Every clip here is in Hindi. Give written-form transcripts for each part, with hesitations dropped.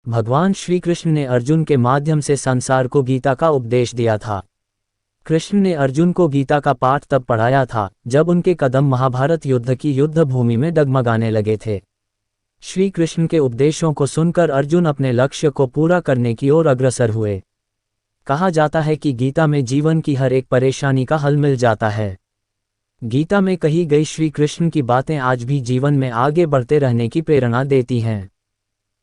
भगवान श्री कृष्ण ने अर्जुन के माध्यम से संसार को गीता का उपदेश दिया था। कृष्ण ने अर्जुन को गीता का पाठ तब पढ़ाया था जब उनके कदम महाभारत युद्ध की युद्ध भूमि में डगमगाने लगे थे। श्री कृष्ण के उपदेशों को सुनकर अर्जुन अपने लक्ष्य को पूरा करने की ओर अग्रसर हुए। कहा जाता है कि गीता में जीवन की हर एक परेशानी का हल मिल जाता है। गीता में कही गई श्री कृष्ण की बातें आज भी जीवन में आगे बढ़ते रहने की प्रेरणा देती हैं।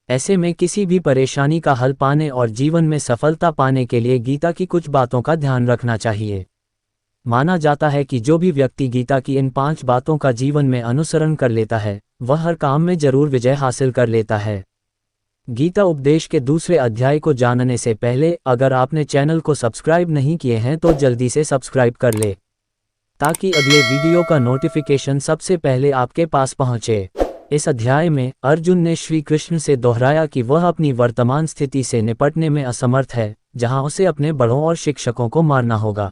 ऐसे में किसी भी परेशानी का हल पाने और जीवन में सफलता पाने के लिए गीता की कुछ बातों का ध्यान रखना चाहिए। माना जाता है कि जो भी व्यक्ति गीता की इन 5 बातों का जीवन में अनुसरण कर लेता है वह हर काम में जरूर विजय हासिल कर लेता है। गीता उपदेश के दूसरे अध्याय को जानने से पहले अगर आपने चैनल को सब्सक्राइब नहीं किए हैं तो जल्दी से सब्सक्राइब कर ले ताकि अगले वीडियो का नोटिफिकेशन सबसे पहले आपके पास पहुंचे। इस अध्याय में अर्जुन ने श्री कृष्ण से दोहराया कि वह अपनी वर्तमान स्थिति से निपटने में असमर्थ है, जहां उसे अपने बड़ों और शिक्षकों को मारना होगा।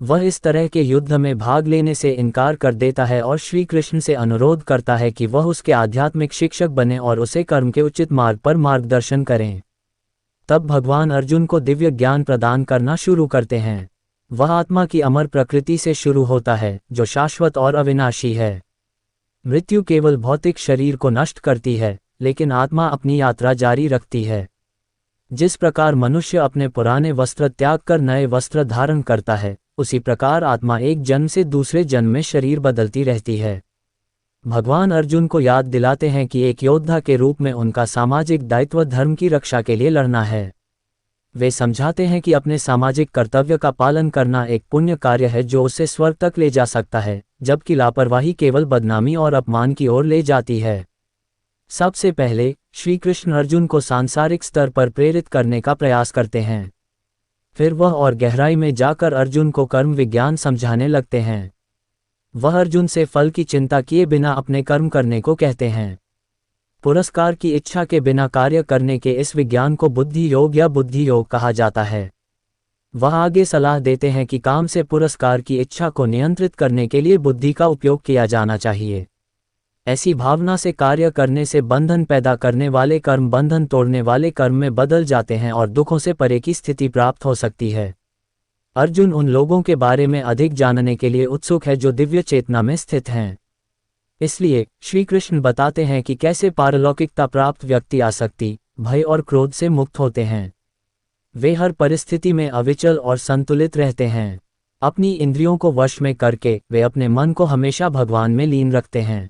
वह इस तरह के युद्ध में भाग लेने से इनकार कर देता है और श्री कृष्ण से अनुरोध करता है कि वह उसके आध्यात्मिक शिक्षक बने और उसे कर्म के उचित मार्ग पर मार्गदर्शन करें। तब भगवान अर्जुन को दिव्य ज्ञान प्रदान करना शुरू करते हैं। वह आत्मा की अमर प्रकृति से शुरू होता है जो शाश्वत और अविनाशी है। मृत्यु केवल भौतिक शरीर को नष्ट करती है, लेकिन आत्मा अपनी यात्रा जारी रखती है। जिस प्रकार मनुष्य अपने पुराने वस्त्र त्याग कर नए वस्त्र धारण करता है, उसी प्रकार आत्मा एक जन्म से दूसरे जन्म में शरीर बदलती रहती है। भगवान अर्जुन को याद दिलाते हैं कि एक योद्धा के रूप में उनका सामाजिक दायित्व धर्म की रक्षा के लिए लड़ना है। वे समझाते हैं कि अपने सामाजिक कर्तव्य का पालन करना एक पुण्य कार्य है जो उसे स्वर्ग तक ले जा सकता है, जबकि लापरवाही केवल बदनामी और अपमान की ओर ले जाती है। सबसे पहले श्री कृष्ण अर्जुन को सांसारिक स्तर पर प्रेरित करने का प्रयास करते हैं। फिर वह और गहराई में जाकर अर्जुन को कर्म विज्ञान समझाने लगते हैं। वह अर्जुन से फल की चिंता किए बिना अपने कर्म करने को कहते हैं। पुरस्कार की इच्छा के बिना कार्य करने के इस विज्ञान को बुद्धि योग या बुद्धि योग कहा जाता है। वह आगे सलाह देते हैं कि काम से पुरस्कार की इच्छा को नियंत्रित करने के लिए बुद्धि का उपयोग किया जाना चाहिए। ऐसी भावना से कार्य करने से बंधन पैदा करने वाले कर्म बंधन तोड़ने वाले कर्म में बदल जाते हैं और दुखों से परे की स्थिति प्राप्त हो सकती है। अर्जुन उन लोगों के बारे में अधिक जानने के लिए उत्सुक है जो दिव्य चेतना में स्थित हैं। इसलिए श्री कृष्ण बताते हैं कि कैसे पारलौकिकता प्राप्त व्यक्ति आसक्ति, भय और क्रोध से मुक्त होते हैं। वे हर परिस्थिति में अविचल और संतुलित रहते हैं। अपनी इंद्रियों को वश में करके वे अपने मन को हमेशा भगवान में लीन रखते हैं।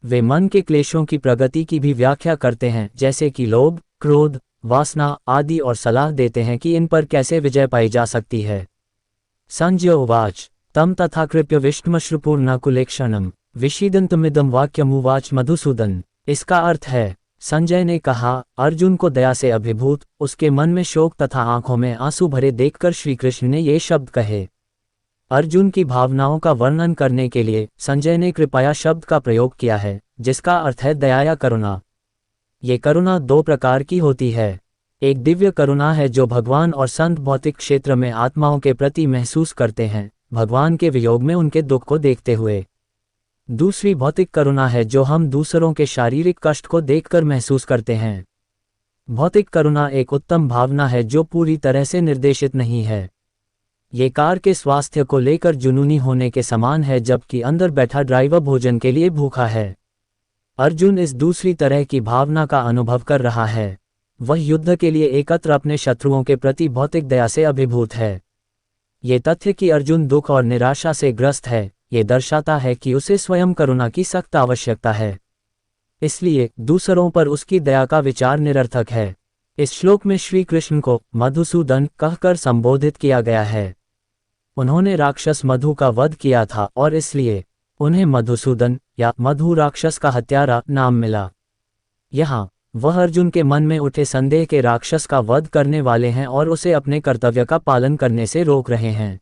वे मन के क्लेशों की प्रगति की भी व्याख्या करते हैं, जैसे कि लोभ, क्रोध, वासना आदि, और सलाह देते हैं कि इन पर कैसे विजय पाई जा सकती है। संजय उवाच तम तथाकृप्य विष्णुमश्रुपूर्णाकुलेक्षणम विषीदन्तमिदं वाक्यमुवाच मधुसूदन। इसका अर्थ है, संजय ने कहा, अर्जुन को दया से अभिभूत, उसके मन में शोक तथा आंखों में आंसू भरे देखकर श्री कृष्ण ने ये शब्द कहे। अर्जुन की भावनाओं का वर्णन करने के लिए संजय ने कृपया शब्द का प्रयोग किया है, जिसका अर्थ है दया या करुणा। ये करुणा 2 प्रकार की होती है। एक दिव्य करुणा है जो भगवान और संत भौतिक क्षेत्र में आत्माओं के प्रति महसूस करते हैं, भगवान के वियोग में उनके दुख को देखते हुए। दूसरी भौतिक करुणा है जो हम दूसरों के शारीरिक कष्ट को देखकर महसूस करते हैं। भौतिक करुणा एक उत्तम भावना है जो पूरी तरह से निर्देशित नहीं है। ये कार के स्वास्थ्य को लेकर जुनूनी होने के समान है, जबकि अंदर बैठा ड्राइवर भोजन के लिए भूखा है। अर्जुन इस दूसरी तरह की भावना का अनुभव कर रहा है। वह युद्ध के लिए एकत्र अपने शत्रुओं के प्रति भौतिक दया से अभिभूत है। ये तथ्य कि अर्जुन दुख और निराशा से ग्रस्त है, ये दर्शाता है कि उसे स्वयं करुणा की सख्त आवश्यकता है। इसलिए दूसरों पर उसकी दया का विचार निरर्थक है। इस श्लोक में श्री कृष्ण को मधुसूदन कहकर संबोधित किया गया है। उन्होंने राक्षस मधु का वध किया था और इसलिए उन्हें मधुसूदन या मधु राक्षस का हत्यारा नाम मिला। यहाँ वह अर्जुन के मन में उठे संदेह के राक्षस का वध करने वाले हैं और उसे अपने कर्तव्य का पालन करने से रोक रहे हैं।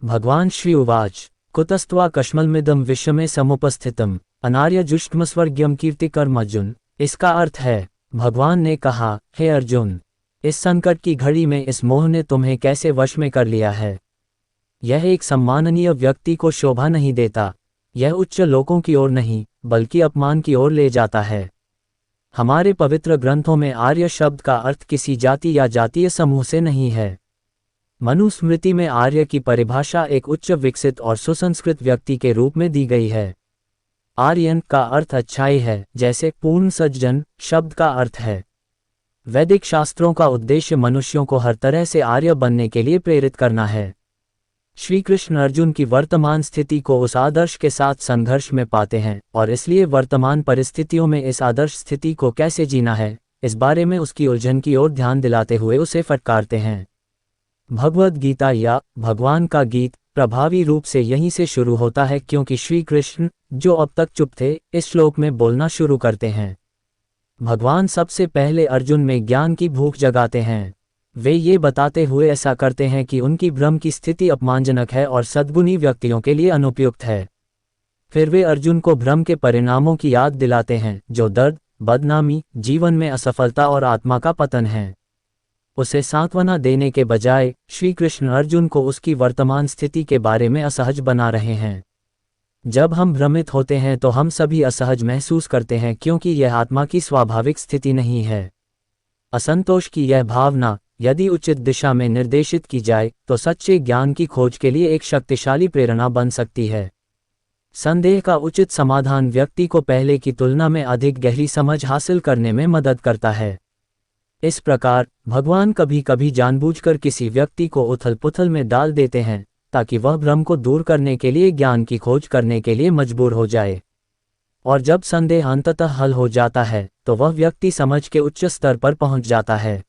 भगवान श्री उवाच कुतस्त्वा कश्मलमिदं विश्वमे समुपस्थितम अनार्यजुष्टमस्वर्ग्यम कीर्तिकर्म अर्जुन। इसका अर्थ है, भगवान ने कहा, हे अर्जुन, इस संकट की घड़ी में इस मोह ने तुम्हें कैसे वश में कर लिया है। यह एक सम्माननीय व्यक्ति को शोभा नहीं देता। यह उच्च लोकों की ओर नहीं, बल्कि अपमान की ओर ले जाता है। हमारे पवित्र ग्रंथों में आर्य शब्द का अर्थ किसी जाति या जातीय समूह से नहीं है। मनुस्मृति में आर्य की परिभाषा एक उच्च विकसित और सुसंस्कृत व्यक्ति के रूप में दी गई है। आर्यन का अर्थ अच्छाई है, जैसे पूर्ण सज्जन शब्द का अर्थ है। वैदिक शास्त्रों का उद्देश्य मनुष्यों को हर तरह से आर्य बनने के लिए प्रेरित करना है। श्री कृष्ण अर्जुन की वर्तमान स्थिति को उस आदर्श के साथ संघर्ष में पाते हैं और इसलिए वर्तमान परिस्थितियों में इस आदर्श स्थिति को कैसे जीना है, इस बारे में उसकी उलझन की ओर ध्यान दिलाते हुए उसे फटकारते हैं। भगवद गीता या भगवान का गीत प्रभावी रूप से यहीं से शुरू होता है, क्योंकि श्री कृष्ण, जो अब तक चुप थे, इस श्लोक में बोलना शुरू करते हैं। भगवान सबसे पहले अर्जुन में ज्ञान की भूख जगाते हैं। वे ये बताते हुए ऐसा करते हैं कि उनकी भ्रम की स्थिति अपमानजनक है और सद्गुणी व्यक्तियों के लिए अनुपयुक्त है। फिर वे अर्जुन को भ्रम के परिणामों की याद दिलाते हैं, जो दर्द, बदनामी, जीवन में असफलता और आत्मा का पतन है। उसे सांत्वना देने के बजाय श्री कृष्ण अर्जुन को उसकी वर्तमान स्थिति के बारे में असहज बना रहे हैं। जब हम भ्रमित होते हैं तो हम सभी असहज महसूस करते हैं, क्योंकि यह आत्मा की स्वाभाविक स्थिति नहीं है। असंतोष की यह भावना, यदि उचित दिशा में निर्देशित की जाए, तो सच्चे ज्ञान की खोज के लिए एक शक्तिशाली प्रेरणा बन सकती है। संदेह का उचित समाधान व्यक्ति को पहले की तुलना में अधिक गहरी समझ हासिल करने में मदद करता है। इस प्रकार भगवान कभी कभी जानबूझकर किसी व्यक्ति को उथल पुथल में डाल देते हैं, ताकि वह भ्रम को दूर करने के लिए ज्ञान की खोज करने के लिए मजबूर हो जाए। और जब संदेह अंततः हल हो जाता है, तो वह व्यक्ति समझ के उच्च स्तर पर पहुंच जाता है।